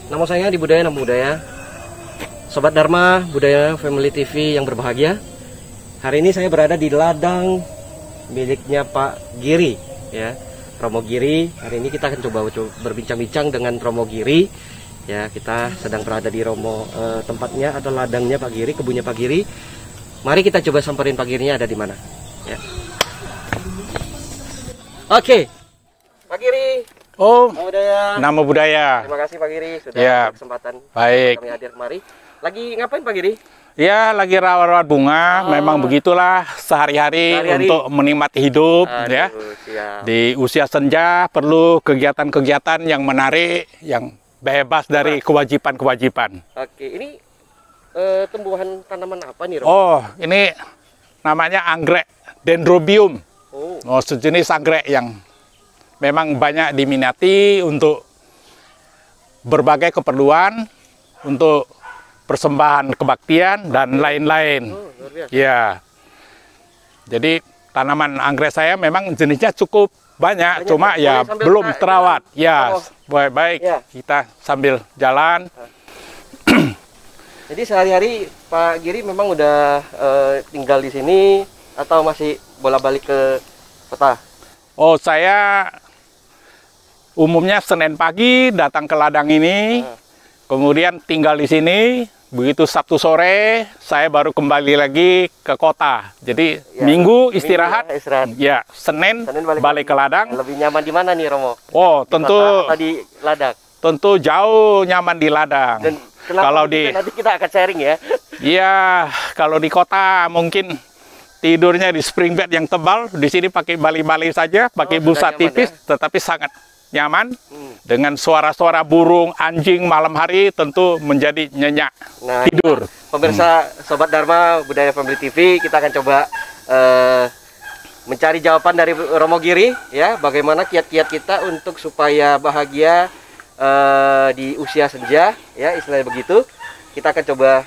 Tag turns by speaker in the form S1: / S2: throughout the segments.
S1: Nama saya di Budaya Nama Budaya. Sobat Dharma Budaya Family TV yang berbahagia. Hari ini saya berada di ladang miliknya Pak Giri, ya, Romo Giri. Hari ini kita akan coba berbincang-bincang dengan Romo Giri. Ya, kita sedang berada di tempatnya atau ladangnya Pak Giri, kebunnya Pak Giri. Mari kita coba samperin Pak Girinya ada di mana. Ya. Oke, Pak Giri.
S2: Oh,
S1: Nama Budaya.
S2: Terima kasih Pak Giri
S1: sudah kesempatan
S2: baik.
S1: kami hadir kemari. Lagi ngapain Pak Giri?
S2: Ya, lagi rawat-rawat bunga. Memang begitulah sehari-hari untuk menikmati hidup. Ya.
S1: Siap.
S2: Di usia senja perlu kegiatan-kegiatan yang menarik, yang bebas dari kewajiban-kewajiban.
S1: Oke, ini tumbuhan tanaman apa nih, Romo?
S2: Oh, ini namanya anggrek dendrobium.
S1: Oh,
S2: sejenis anggrek yang memang banyak diminati untuk berbagai keperluan, untuk persembahan kebaktian dan lain-lain.
S1: luar biasa.
S2: Ya, jadi tanaman anggrek saya memang jenisnya cukup banyak, cuma ya belum terawat. Ya, baik-baik.
S1: Ya.
S2: Kita sambil jalan.
S1: Jadi sehari-hari Pak Giri memang udah tinggal di sini atau masih bolak-balik ke kota?
S2: Oh, saya umumnya Senin pagi datang ke ladang ini, kemudian tinggal di sini. Begitu Sabtu sore, saya baru kembali lagi ke kota. Jadi
S1: Ya,
S2: Minggu istirahat.
S1: istirahat.
S2: Ya, Senin balik ke ladang.
S1: Lebih nyaman di mana nih, Romo?
S2: Oh,
S1: Di
S2: tentu
S1: kota atau di ladang?
S2: tentu jauh nyaman di ladang.
S1: Dan kenapa
S2: Kalau
S1: begitu? Nanti kita akan sharing ya.
S2: Iya, kalau di kota mungkin tidurnya di spring bed yang tebal. Di sini pakai bali-bali saja, pakai busa
S1: nyaman,
S2: tipis, tetapi sangat nyaman. Dengan suara-suara burung, anjing malam hari tentu menjadi nyenyak
S1: Nah,
S2: tidur.
S1: Pemirsa Sobat Dharma Budaya Family TV, kita akan coba mencari jawaban dari Romo Giri, ya, bagaimana kiat-kiat kita untuk supaya bahagia di usia senja, ya, istilahnya begitu. Kita akan coba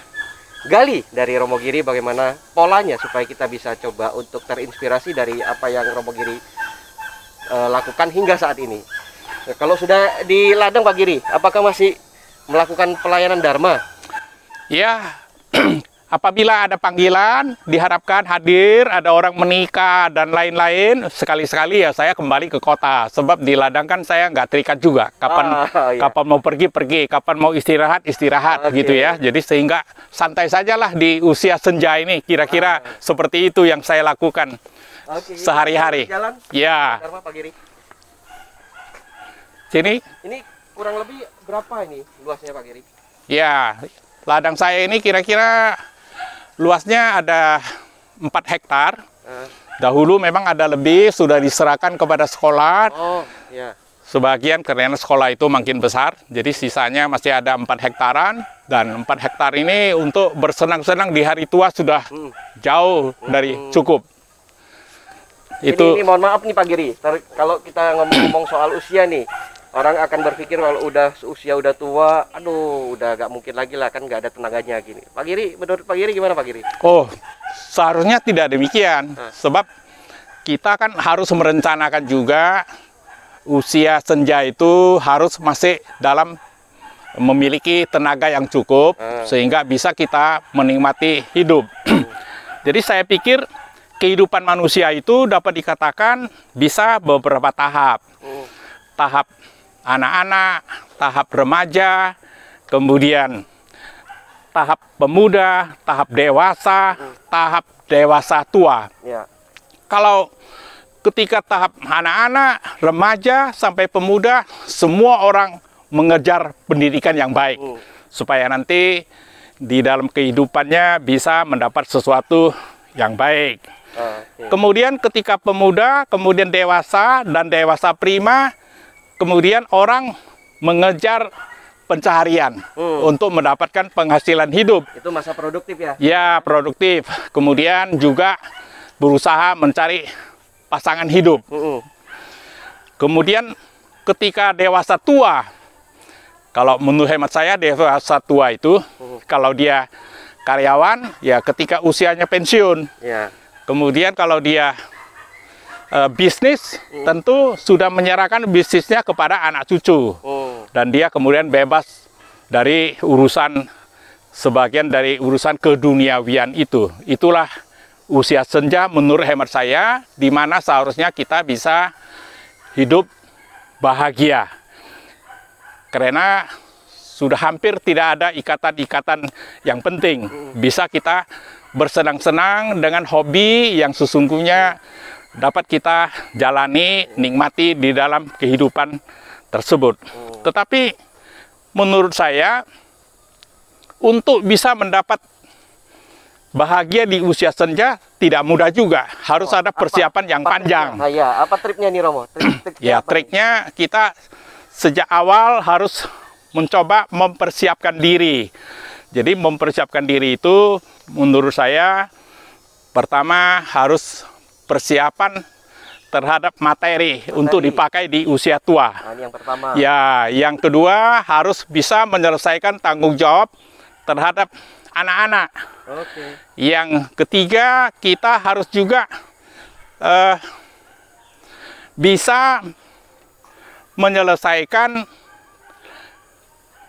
S1: gali dari Romo Giri bagaimana polanya supaya kita bisa coba untuk terinspirasi dari apa yang Romo Giri lakukan hingga saat ini. Nah, kalau sudah di ladang Pak Giri, apakah masih melakukan pelayanan Dharma?
S2: Ya, apabila ada panggilan, diharapkan hadir, ada orang menikah dan lain-lain, sekali-sekali ya saya kembali ke kota. Sebab di ladang kan saya nggak terikat juga. Kapan mau pergi, kapan mau istirahat, gitu ya. Jadi sehingga santai sajalah di usia senja ini. Kira-kira seperti itu yang saya lakukan sehari-hari. Ya.
S1: Dharma Pak Giri.
S2: Sini.
S1: Ini kurang lebih berapa ini luasnya Pak Giri?
S2: Ya, ladang saya ini kira-kira luasnya ada 4 hektar. Dahulu memang ada lebih, sudah diserahkan kepada sekolah.
S1: Oh, ya.
S2: Sebagian karena sekolah itu makin besar, jadi sisanya masih ada 4 hektaran. Dan 4 hektar ini untuk bersenang-senang di hari tua sudah jauh dari cukup.
S1: Ini mohon maaf nih Pak Giri, kalau kita ngomong-ngomong soal usia nih, orang akan berpikir kalau usia udah tua, aduh udah gak mungkin lagi lah, kan gak ada tenaganya gini. Pak Giri, menurut Pak Giri gimana Pak Giri?
S2: Oh, seharusnya tidak demikian. Sebab kita kan harus merencanakan juga usia senja itu harus masih dalam memiliki tenaga yang cukup sehingga bisa kita menikmati hidup. Jadi saya pikir kehidupan manusia itu dapat dikatakan bisa beberapa tahap. Tahap anak-anak, tahap remaja, kemudian tahap pemuda, tahap dewasa tua.
S1: Ya.
S2: Kalau ketika tahap anak-anak, remaja, sampai pemuda, semua orang mengejar pendidikan yang baik. Supaya nanti di dalam kehidupannya bisa mendapat sesuatu yang baik. Kemudian ketika pemuda, kemudian dewasa, dan dewasa prima, kemudian orang mengejar pencaharian untuk mendapatkan penghasilan hidup.
S1: Itu masa produktif ya?
S2: Ya, produktif. Kemudian juga berusaha mencari pasangan hidup. Kemudian ketika dewasa tua, kalau menurut hemat saya dewasa tua itu, kalau dia karyawan, ya ketika usianya pensiun.
S1: Ya.
S2: Kemudian kalau dia bisnis, tentu sudah menyerahkan bisnisnya kepada anak cucu. Dan dia kemudian bebas dari urusan, sebagian dari urusan keduniawian itu. Itulah usia senja menurut hemat saya, di mana seharusnya kita bisa hidup bahagia. Karena sudah hampir tidak ada ikatan-ikatan yang penting. Bisa kita bersenang-senang dengan hobi yang sesungguhnya dapat kita jalani, nikmati di dalam kehidupan tersebut. Tetapi menurut saya, untuk bisa mendapat bahagia di usia senja tidak mudah juga. Harus ada persiapan yang panjang.
S1: Apa triknya nih Romo?
S2: Triknya kita sejak awal harus mencoba mempersiapkan diri. Jadi mempersiapkan diri itu menurut saya pertama harus persiapan terhadap materi untuk dipakai di usia tua.
S1: Nah, ini yang pertama.
S2: Ya, yang kedua harus bisa menyelesaikan tanggung jawab terhadap anak-anak.
S1: Oke.
S2: Yang ketiga kita harus juga bisa menyelesaikan,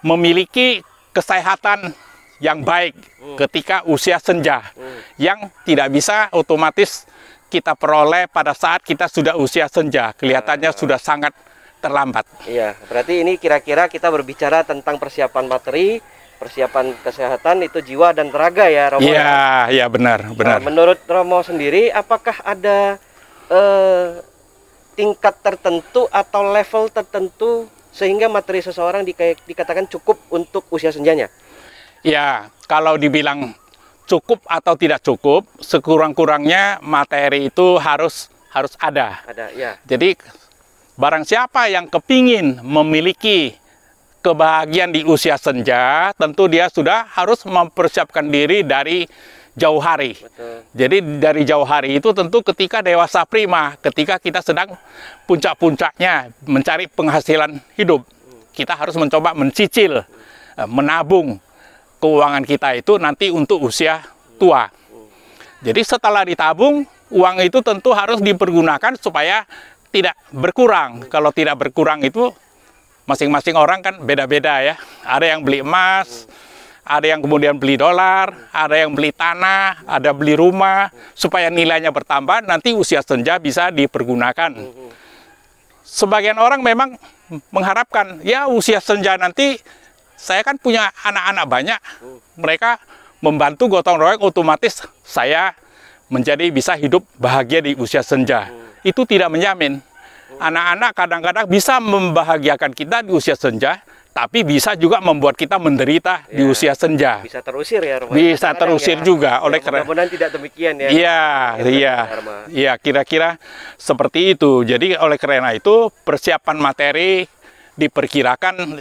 S2: memiliki kesehatan yang baik ketika usia senja, yang tidak bisa otomatis kita peroleh pada saat kita sudah usia senja. Kelihatannya sudah sangat terlambat.
S1: Iya, berarti ini kira-kira kita berbicara tentang persiapan materi, persiapan kesehatan, itu jiwa dan raga ya Romo?
S2: Iya, benar.
S1: Nah, menurut Romo sendiri, apakah ada tingkat tertentu atau level tertentu sehingga materi seseorang dikatakan cukup untuk usia senjanya?
S2: Ya, kalau dibilang cukup atau tidak cukup, sekurang-kurangnya materi itu harus ada.
S1: Ada, ya.
S2: Jadi barang siapa yang kepingin memiliki kebahagiaan di usia senja, tentu dia sudah harus mempersiapkan diri dari jauh hari.
S1: Betul.
S2: Jadi dari jauh hari itu tentu ketika dewasa prima, ketika kita sedang puncak-puncaknya mencari penghasilan hidup, kita harus mencoba mencicil, menabung keuangan kita itu nanti untuk usia tua. Jadi setelah ditabung, uang itu tentu harus dipergunakan supaya tidak berkurang. Kalau tidak berkurang itu masing-masing orang kan beda-beda ya. Ada yang beli emas, ada yang kemudian beli dolar, ada yang beli tanah, ada beli rumah, supaya nilainya bertambah, nanti usia senja bisa dipergunakan. Sebagian orang memang mengharapkan, ya usia senja nanti, saya kan punya anak-anak banyak, mereka membantu gotong royong, otomatis saya menjadi bisa hidup bahagia di usia senja. Itu tidak menjamin. Anak-anak kadang-kadang bisa membahagiakan kita di usia senja, tapi bisa juga membuat kita menderita di usia senja.
S1: Bisa terusir ya, Romo?
S2: Bisa terusir juga oleh karena.
S1: Mudah-mudahan tidak demikian ya.
S2: Iya, kira-kira seperti itu. Jadi oleh karena itu persiapan materi diperkirakan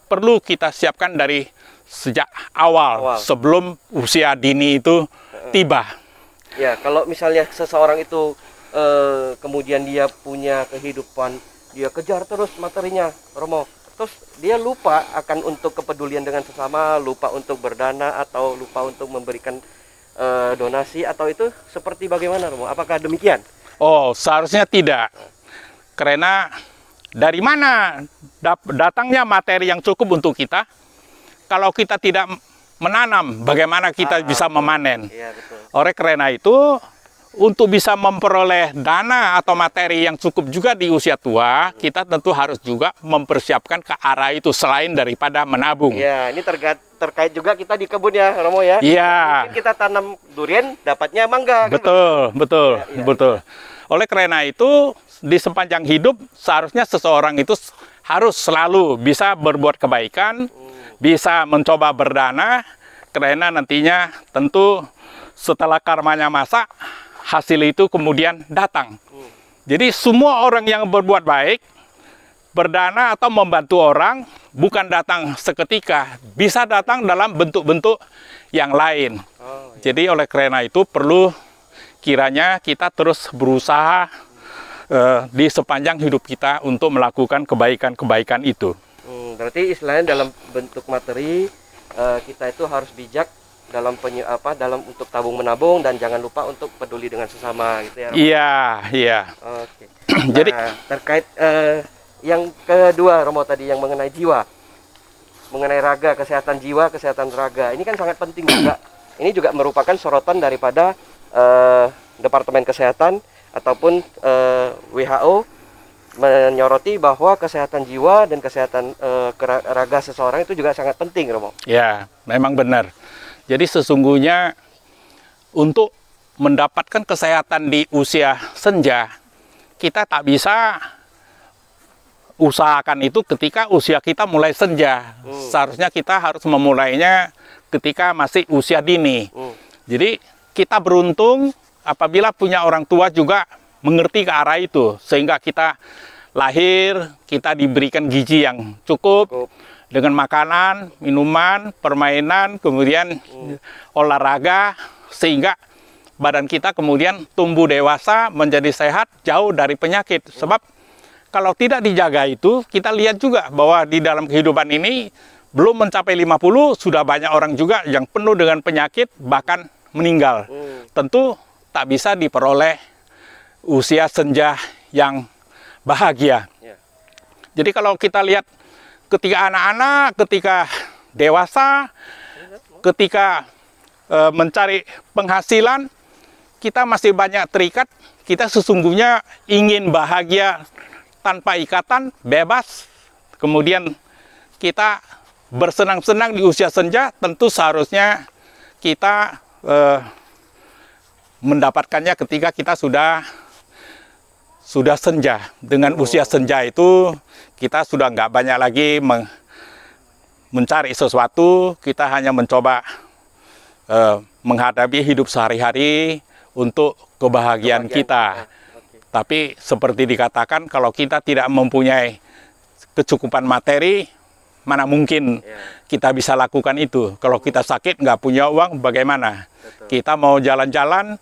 S2: perlu kita siapkan dari sejak awal. Sebelum usia dini itu tiba.
S1: Ya, kalau misalnya seseorang itu kemudian dia punya kehidupan, dia kejar terus materinya, Romo. Terus dia lupa akan untuk kepedulian dengan sesama, lupa untuk berdana atau lupa untuk memberikan donasi, atau itu seperti bagaimana, Romo? Apakah demikian?
S2: Oh, seharusnya tidak. Karena dari mana datangnya materi yang cukup untuk kita? Kalau kita tidak menanam, bagaimana kita bisa memanen?
S1: Iya, betul.
S2: Oleh karena itu, untuk bisa memperoleh dana atau materi yang cukup juga di usia tua, kita tentu harus juga mempersiapkan ke arah itu selain daripada menabung.
S1: Ya, ini terkait juga kita di kebun ya, Romo ya.
S2: Iya.
S1: Mungkin kita tanam durian, dapatnya mangga.
S2: Betul. Oleh karena itu, di sepanjang hidup seharusnya seseorang itu harus selalu bisa berbuat kebaikan, bisa mencoba berdana, karena nantinya tentu setelah karmanya masak, hasil itu kemudian datang. Jadi semua orang yang berbuat baik, berdana atau membantu orang, bukan datang seketika, bisa datang dalam bentuk-bentuk yang lain. Jadi oleh karena itu perlu kiranya kita terus berusaha di sepanjang hidup kita untuk melakukan kebaikan-kebaikan itu.
S1: Berarti istilahnya dalam bentuk materi, kita itu harus bijak dalam untuk tabung menabung, dan jangan lupa untuk peduli dengan sesama gitu ya.
S2: Iya.
S1: Oke.
S2: Jadi
S1: terkait yang kedua, Romo, tadi yang mengenai jiwa. mengenai raga, kesehatan jiwa, kesehatan raga. Ini kan sangat penting juga. Ini juga merupakan sorotan daripada Departemen Kesehatan ataupun WHO menyoroti bahwa kesehatan jiwa dan kesehatan raga seseorang itu juga sangat penting, Romo.
S2: Ya, memang benar. Jadi sesungguhnya untuk mendapatkan kesehatan di usia senja, kita tak bisa usahakan itu ketika usia kita mulai senja. Seharusnya kita harus memulainya ketika masih usia dini. Jadi kita beruntung apabila punya orang tua juga mengerti ke arah itu, sehingga kita lahir, kita diberikan gizi yang cukup dengan makanan, minuman, permainan, kemudian olahraga, sehingga badan kita kemudian tumbuh dewasa, menjadi sehat, jauh dari penyakit. Sebab kalau tidak dijaga itu, kita lihat juga bahwa di dalam kehidupan ini belum mencapai 50, sudah banyak orang juga yang penuh dengan penyakit, bahkan meninggal. Tentu tak bisa diperoleh usia senja yang bahagia. Jadi kalau kita lihat ketika anak-anak, ketika dewasa, ketika mencari penghasilan, kita masih banyak terikat. Kita sesungguhnya ingin bahagia tanpa ikatan, bebas. Kemudian kita bersenang-senang di usia senja. Tentu seharusnya kita mendapatkannya ketika kita sudah senja. Dengan usia senja itu kita sudah nggak banyak lagi mencari sesuatu. Kita hanya mencoba menghadapi hidup sehari-hari untuk kebahagiaan kita. Tapi seperti dikatakan, kalau kita tidak mempunyai kecukupan materi, mana mungkin kita bisa lakukan itu. Kalau kita sakit, nggak punya uang, bagaimana? Kita mau jalan-jalan,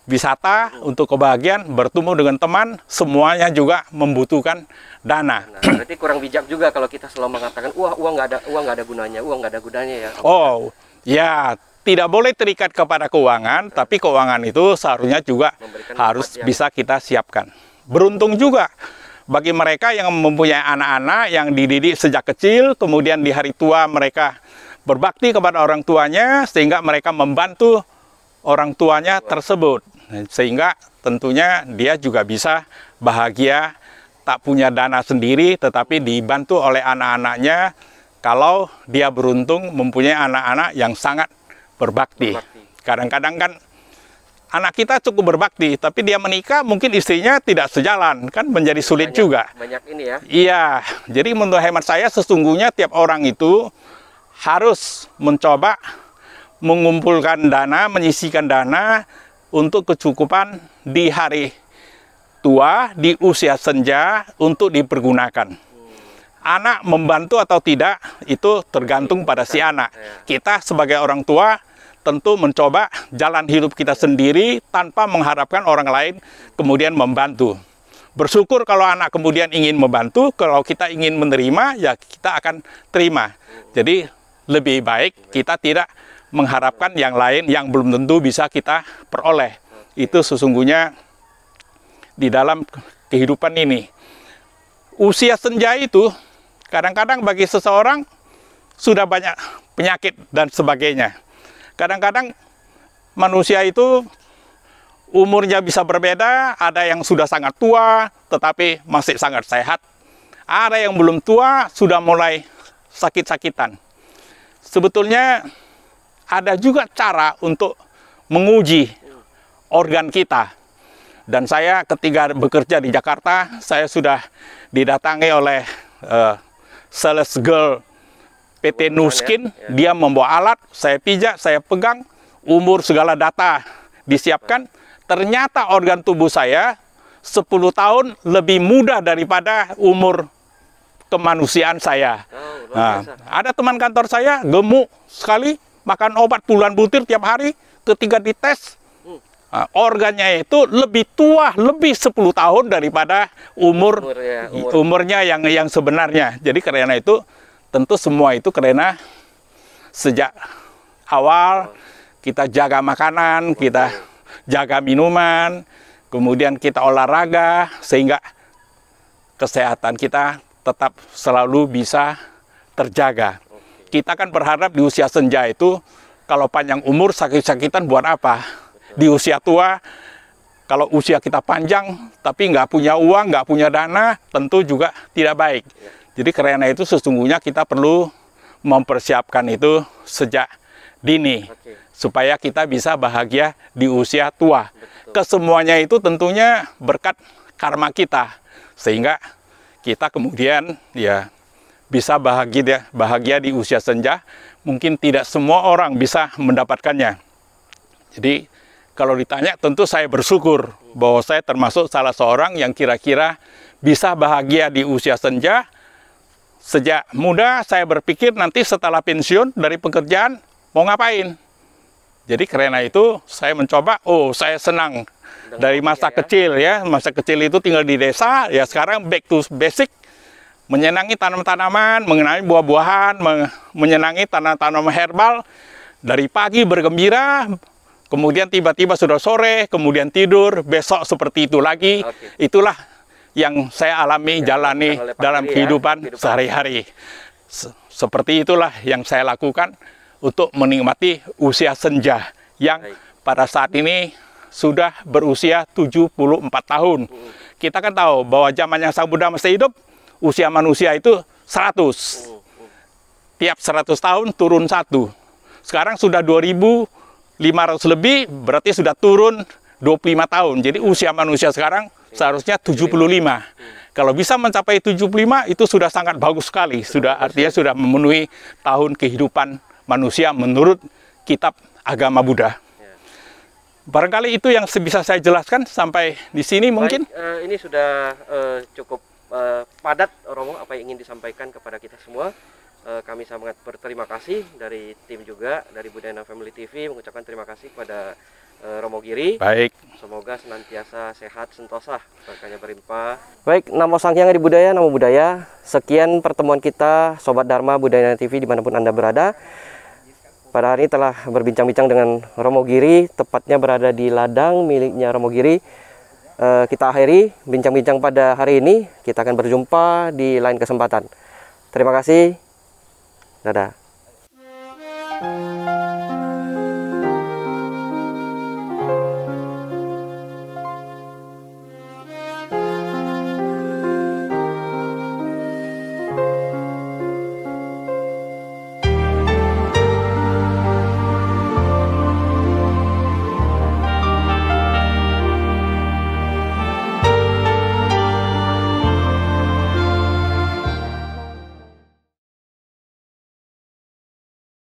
S2: wisata untuk kebahagiaan, bertemu dengan teman, semuanya juga membutuhkan dana.
S1: Nah, berarti kurang bijak juga kalau kita selalu mengatakan, wah, uang nggak ada gunanya, uang nggak ada gunanya ya.
S2: Oh, ya. Tidak boleh terikat kepada keuangan, tapi keuangan itu seharusnya juga harus bisa kita siapkan. Beruntung juga bagi mereka yang mempunyai anak-anak yang dididik sejak kecil, kemudian di hari tua mereka berbakti kepada orang tuanya, sehingga mereka membantu orang tuanya tersebut. Sehingga tentunya dia juga bisa bahagia, tak punya dana sendiri, tetapi dibantu oleh anak-anaknya kalau dia beruntung mempunyai anak-anak yang sangat berbakti. Kadang-kadang kan anak kita cukup berbakti, tapi dia menikah mungkin istrinya tidak sejalan, kan menjadi sulit juga.
S1: Banyak ini ya.
S2: Iya, jadi menurut hemat saya sesungguhnya tiap orang itu harus mencoba mengumpulkan dana, menyisihkan dana untuk kecukupan di hari tua, di usia senja untuk dipergunakan. Anak membantu atau tidak itu tergantung pada si anak. Kita sebagai orang tua tentu mencoba jalan hidup kita sendiri tanpa mengharapkan orang lain kemudian membantu. Bersyukur kalau anak kemudian ingin membantu, kalau kita ingin menerima, ya kita akan terima. Jadi lebih baik kita tidak mengharapkan yang lain yang belum tentu bisa kita peroleh. Itu sesungguhnya di dalam kehidupan ini. Usia senja itu kadang-kadang bagi seseorang sudah banyak penyakit dan sebagainya. Kadang-kadang manusia itu umurnya bisa berbeda, ada yang sudah sangat tua tetapi masih sangat sehat. Ada yang belum tua sudah mulai sakit-sakitan. Sebetulnya ada juga cara untuk menguji organ kita. Dan saya ketika bekerja di Jakarta, saya sudah didatangi oleh sales girl PT Nuskin. Dia membawa alat, saya pijak, saya pegang, umur segala data disiapkan. Ternyata organ tubuh saya 10 tahun lebih muda daripada umur kemanusiaan saya. Nah, ada teman kantor saya gemuk sekali, makan obat puluhan butir tiap hari, ketika dites, organnya itu lebih tua, lebih 10 tahun daripada umurnya yang sebenarnya. Jadi karena itu, tentu semua itu karena sejak awal kita jaga makanan, kita jaga minuman, kemudian kita olahraga, sehingga kesehatan kita tetap selalu bisa terjaga. Kita kan berharap di usia senja itu, kalau panjang umur sakit-sakitan buat apa? Di usia tua, kalau usia kita panjang, tapi nggak punya uang, nggak punya dana, tentu juga tidak baik. Jadi karena itu sesungguhnya kita perlu mempersiapkan itu sejak dini, supaya kita bisa bahagia di usia tua. Kesemuanya itu tentunya berkat karma kita, sehingga kita kemudian ya bisa bahagia di usia senja. Mungkin tidak semua orang bisa mendapatkannya. Jadi kalau ditanya, tentu saya bersyukur bahwa saya termasuk salah seorang yang kira-kira bisa bahagia di usia senja. Sejak muda saya berpikir nanti setelah pensiun dari pekerjaan mau ngapain. Jadi karena itu saya mencoba, saya senang dari masa kecil ya. Masa kecil itu tinggal di desa, ya sekarang back to basic. Menyenangi tanam-tanaman, mengenai buah-buahan, menyenangi tanam-tanaman herbal. Dari pagi bergembira, kemudian tiba-tiba sudah sore, kemudian tidur, besok seperti itu lagi. Itulah yang saya alami, jalani dalam kehidupan sehari-hari. Seperti itulah yang saya lakukan untuk menikmati usia senja yang pada saat ini sudah berusia 74 tahun. Kita kan tahu bahwa zaman yang Sang Buddha masih hidup, usia manusia itu 100. Tiap 100 tahun turun 1. Sekarang sudah 2.500 lebih, berarti sudah turun 25 tahun. Jadi usia manusia sekarang seharusnya 75. Kalau bisa mencapai 75 itu sudah sangat bagus sekali. Sudah artinya sudah memenuhi tahun kehidupan manusia menurut kitab agama Buddha. Barangkali itu yang bisa saya jelaskan sampai di sini mungkin.
S1: Ini sudah cukup padat, Romo, apa yang ingin disampaikan kepada kita semua. Kami sangat berterima kasih dari tim juga, dari Budayana Family TV, mengucapkan terima kasih kepada Romo Giri.
S2: Baik.
S1: Semoga senantiasa sehat, sentosa, berkahnya berlimpah. Baik, namo Sanghyang Adi Budaya, namo budaya. Sekian pertemuan kita, Sobat Dharma Budayana TV dimanapun Anda berada. Pada hari ini telah berbincang-bincang dengan Romo Giri, tepatnya berada di ladang miliknya Romo Giri. Kita akhiri bincang-bincang pada hari ini. Kita akan berjumpa di lain kesempatan. Terima kasih. Dadah.